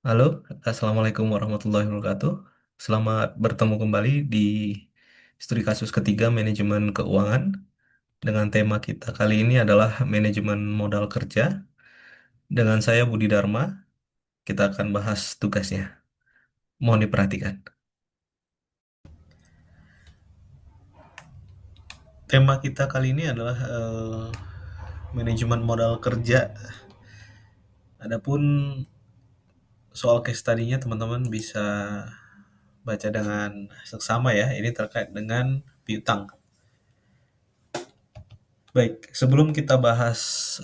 Halo, Assalamualaikum warahmatullahi wabarakatuh. Selamat bertemu kembali di studi kasus ketiga manajemen keuangan. Dengan tema kita kali ini adalah manajemen modal kerja. Dengan saya Budi Dharma, kita akan bahas tugasnya. Mohon diperhatikan. Tema kita kali ini adalah manajemen modal kerja. Adapun soal case study-nya teman-teman bisa baca dengan seksama ya. Ini terkait dengan piutang. Baik, sebelum kita bahas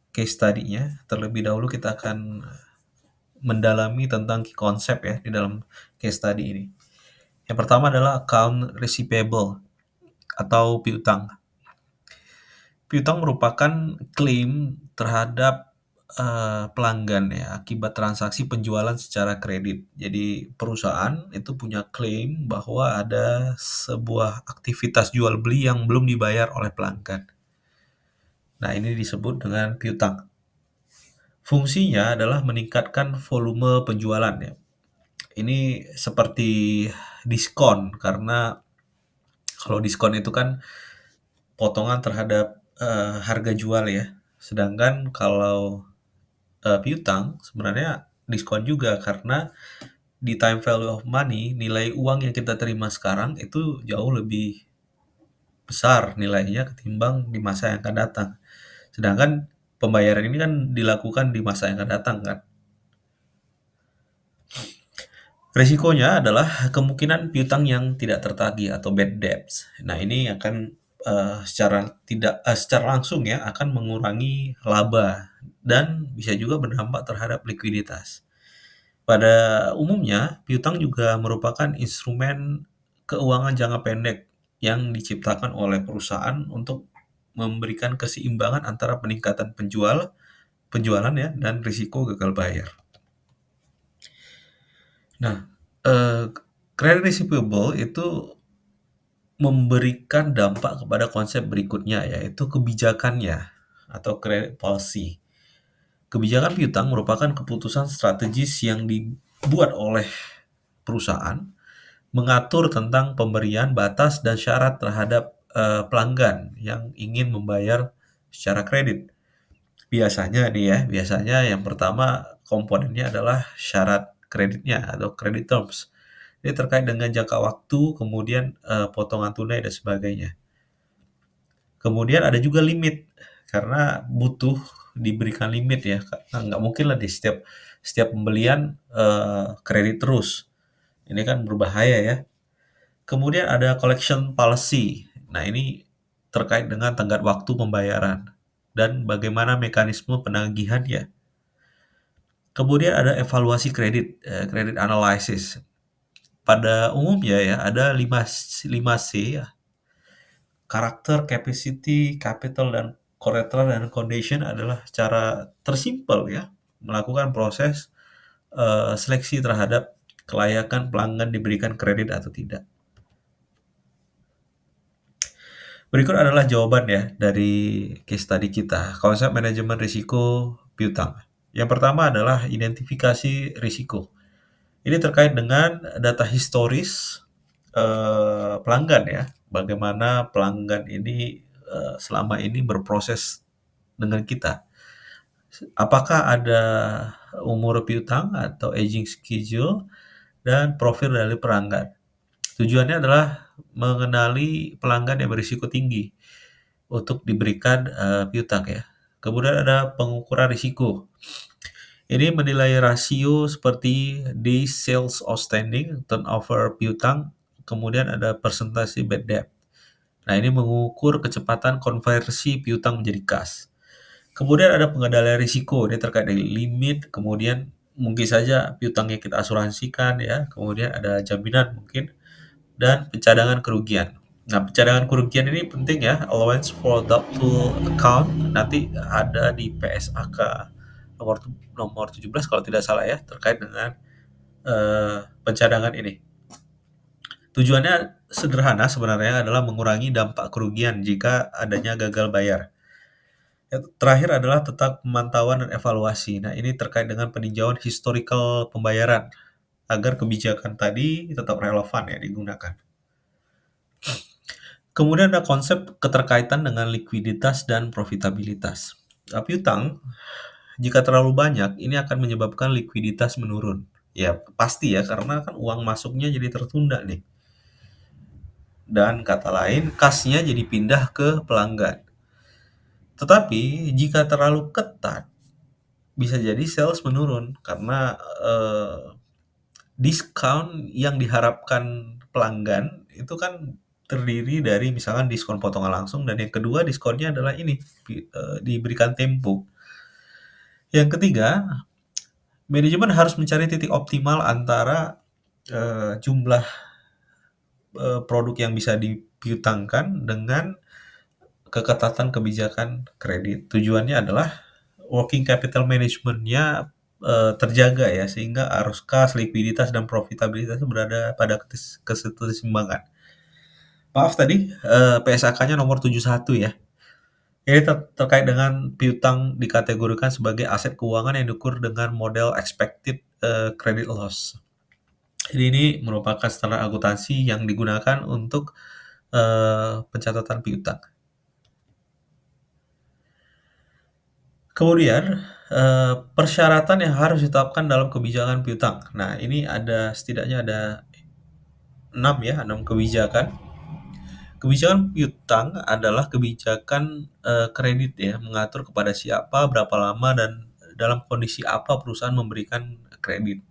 case study-nya, terlebih dahulu kita akan mendalami tentang konsep ya di dalam case study ini. Yang pertama adalah account receivable atau piutang. Piutang merupakan klaim terhadap pelanggan ya akibat transaksi penjualan secara kredit. Jadi perusahaan itu punya klaim bahwa ada sebuah aktivitas jual beli yang belum dibayar oleh pelanggan. Nah, ini disebut dengan piutang. Fungsinya adalah meningkatkan volume penjualan ya. Ini seperti diskon karena kalau diskon itu kan potongan terhadap harga jual ya. Sedangkan kalau piutang sebenarnya diskon juga karena di time value of money nilai uang yang kita terima sekarang itu jauh lebih besar nilainya ketimbang di masa yang akan datang. Sedangkan pembayaran ini kan dilakukan di masa yang akan datang kan. Resikonya adalah kemungkinan piutang yang tidak tertagih atau bad debts. Nah, ini akan secara langsung ya akan mengurangi laba dan bisa juga berdampak terhadap likuiditas. Pada umumnya, piutang juga merupakan instrumen keuangan jangka pendek yang diciptakan oleh perusahaan untuk memberikan keseimbangan antara peningkatan penjualan ya dan risiko gagal bayar. Nah, credit receivable itu memberikan dampak kepada konsep berikutnya, yaitu kebijakannya atau credit policy. Kebijakan piutang merupakan keputusan strategis yang dibuat oleh perusahaan mengatur tentang pemberian batas dan syarat terhadap pelanggan yang ingin membayar secara kredit. Biasanya yang pertama komponennya adalah syarat kreditnya atau credit terms. Ini terkait dengan jangka waktu, kemudian potongan tunai dan sebagainya. Kemudian ada juga limit, karena butuh diberikan limit ya, karena nggak mungkin lah di setiap pembelian kredit terus. Ini kan berbahaya ya. Kemudian ada collection policy. Nah, ini terkait dengan tenggat waktu pembayaran dan bagaimana mekanisme penagihannya. Kemudian ada evaluasi kredit, credit analysis. Pada umumnya ya ada 5C ya, karakter, capacity, capital, dan collateral dan condition adalah cara tersimpel ya melakukan proses seleksi terhadap kelayakan pelanggan diberikan kredit atau tidak. Berikut adalah jawaban ya dari case study kita, konsep manajemen risiko piutang. Yang pertama adalah identifikasi risiko. Ini terkait dengan data historis pelanggan ya, bagaimana pelanggan ini selama ini berproses dengan kita. Apakah ada umur piutang atau aging schedule dan profil dari pelanggan. Tujuannya adalah mengenali pelanggan yang berisiko tinggi untuk diberikan piutang ya. Kemudian ada pengukuran risiko. Ini menilai rasio seperti days sales outstanding, turnover piutang, kemudian ada persentase bad debt. Nah, ini mengukur kecepatan konversi piutang menjadi kas. Kemudian ada pengendalian risiko, ini terkait dengan limit, kemudian mungkin saja piutang yang kita asuransikan ya, kemudian ada jaminan mungkin, dan pencadangan kerugian. Nah, pencadangan kerugian ini penting ya, allowance for doubtful account, nanti ada di PSAK nomor nomor 17 kalau tidak salah ya, terkait dengan pencadangan ini. Tujuannya sederhana sebenarnya adalah mengurangi dampak kerugian jika adanya gagal bayar. Terakhir adalah tetap pemantauan dan evaluasi. Nah, ini terkait dengan peninjauan historical pembayaran agar kebijakan tadi tetap relevan ya digunakan. Kemudian ada konsep keterkaitan dengan likuiditas dan profitabilitas. Piutang jika terlalu banyak ini akan menyebabkan likuiditas menurun. Ya pasti ya karena kan uang masuknya jadi tertunda nih. Dan kata lain kasnya jadi pindah ke pelanggan. Tetapi jika terlalu ketat bisa jadi sales menurun karena diskon yang diharapkan pelanggan itu kan terdiri dari misalkan diskon potongan langsung dan yang kedua diskonnya adalah ini diberikan tempo. Yang ketiga, manajemen harus mencari titik optimal antara jumlah produk yang bisa dipiutangkan dengan keketatan kebijakan kredit. Tujuannya adalah working capital management-nya terjaga ya sehingga arus kas, likuiditas dan profitabilitas itu berada pada keseimbangan. Maaf tadi PSAK-nya nomor 71 ya. Ini terkait dengan piutang dikategorikan sebagai aset keuangan yang diukur dengan model expected credit loss. Jadi ini merupakan standar akuntansi yang digunakan untuk pencatatan piutang. Kemudian, persyaratan yang harus ditetapkan dalam kebijakan piutang. Nah, ini setidaknya ada 6 ya, 6 kebijakan. Kebijakan piutang adalah kebijakan, kredit ya, mengatur kepada siapa, berapa lama, dan dalam kondisi apa perusahaan memberikan kredit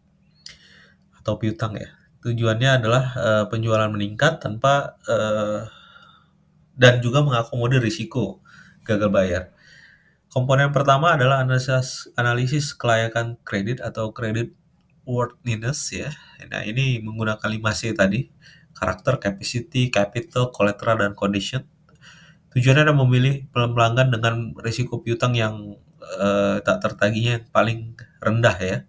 atau piutang ya. Tujuannya adalah, penjualan meningkat dan juga mengakomodir risiko gagal bayar. Komponen pertama adalah analisis kelayakan kredit atau credit worthiness ya. Nah, ini menggunakan 5C tadi, karakter, capacity, capital, collateral, dan condition. Tujuannya adalah memilih pelanggan dengan risiko piutang yang tak tertagihnya yang paling rendah ya.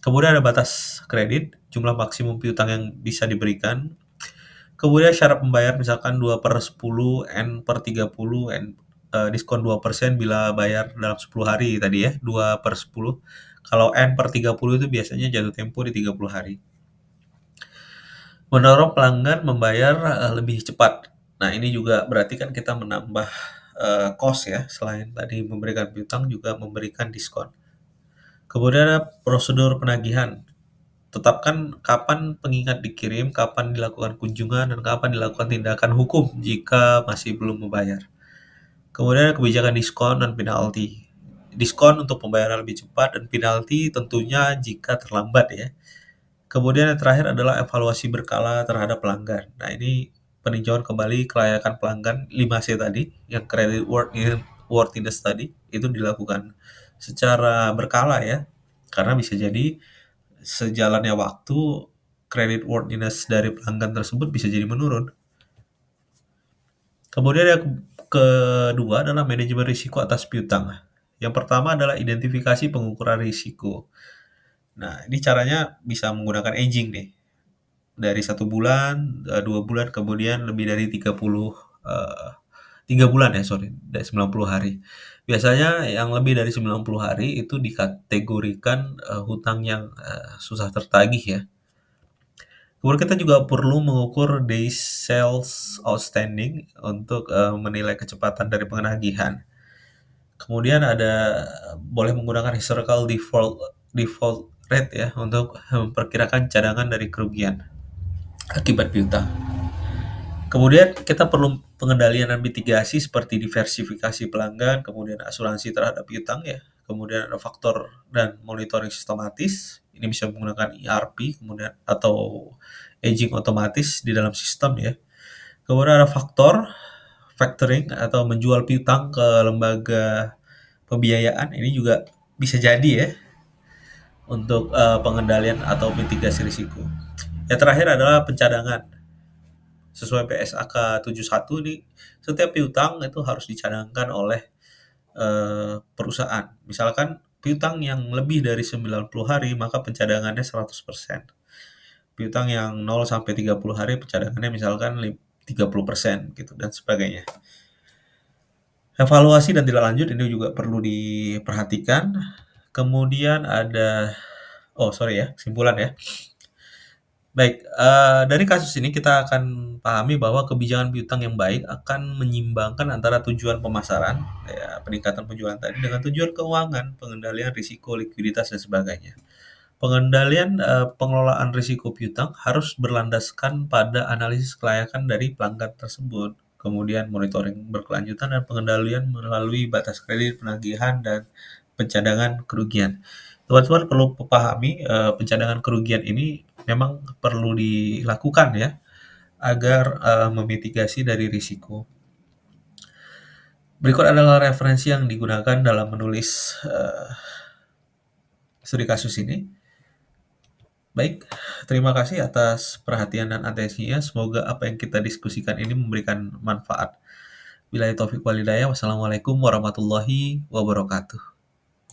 Kemudian ada batas kredit, jumlah maksimum piutang yang bisa diberikan. Kemudian syarat pembayar misalkan 2/10, N/30, diskon 2% bila bayar dalam 10 hari tadi ya, 2/10. Kalau N/30 itu biasanya jatuh tempo di 30 hari. Mendorong pelanggan membayar lebih cepat. Nah, ini juga berarti kan kita menambah cost ya, selain tadi memberikan piutang juga memberikan diskon. Kemudian ada prosedur penagihan. Tetapkan kapan pengingat dikirim, kapan dilakukan kunjungan, dan kapan dilakukan tindakan hukum jika masih belum membayar. Kemudian ada kebijakan diskon dan penalti. Diskon untuk pembayaran lebih cepat dan penalti tentunya jika terlambat ya. Kemudian yang terakhir adalah evaluasi berkala terhadap pelanggan. Nah, ini peninjauan kembali kelayakan pelanggan 5C tadi, yang credit worthiness tadi, itu dilakukan secara berkala ya. Karena bisa jadi sejalannya waktu, credit worthiness dari pelanggan tersebut bisa jadi menurun. Kemudian yang kedua adalah manajemen risiko atas piutang. Yang pertama adalah identifikasi pengukuran risiko. Nah, ini caranya bisa menggunakan aging nih. Dari 1 bulan, 2 bulan, kemudian lebih dari 3 bulan ya, sorry, dari 90 hari. Biasanya yang lebih dari 90 hari itu dikategorikan hutang yang susah tertagih ya. Kemudian kita juga perlu mengukur days sales outstanding untuk menilai kecepatan dari penagihan. Kemudian boleh menggunakan historical default rate ya untuk memperkirakan cadangan dari kerugian akibat piutang. Kemudian kita perlu pengendalian dan mitigasi seperti diversifikasi pelanggan, kemudian asuransi terhadap piutang ya. Kemudian ada faktor dan monitoring sistematis. Ini bisa menggunakan ERP kemudian atau aging otomatis di dalam sistem ya. Kemudian ada factoring atau menjual piutang ke lembaga pembiayaan. Ini juga bisa jadi ya untuk pengendalian atau mitigasi risiko. Yang terakhir adalah pencadangan. Sesuai PSAK 71 nih, setiap piutang itu harus dicadangkan oleh perusahaan. Misalkan piutang yang lebih dari 90 hari maka pencadangannya 100%. Piutang yang 0 sampai 30 hari pencadangannya misalkan 30% gitu dan sebagainya. Evaluasi dan tindak lanjut ini juga perlu diperhatikan. Kemudian ada oh sorry ya, kesimpulan ya. Baik, dari kasus ini kita akan pahami bahwa kebijakan piutang yang baik akan menyimbangkan antara tujuan pemasaran, ya peningkatan penjualan tadi, dengan tujuan keuangan, pengendalian risiko, likuiditas, dan sebagainya. Pengelolaan risiko piutang harus berlandaskan pada analisis kelayakan dari pelanggan tersebut, kemudian monitoring berkelanjutan dan pengendalian melalui batas kredit, penagihan, dan pencadangan kerugian. Teman-teman perlu pahami, pencadangan kerugian ini memang perlu dilakukan ya, agar, memitigasi dari risiko. Berikut adalah referensi yang digunakan dalam menulis, studi kasus ini. Baik, terima kasih atas perhatian dan atensinya. Semoga apa yang kita diskusikan ini memberikan manfaat. Billahi taufik walhidayah. Wassalamualaikum warahmatullahi wabarakatuh.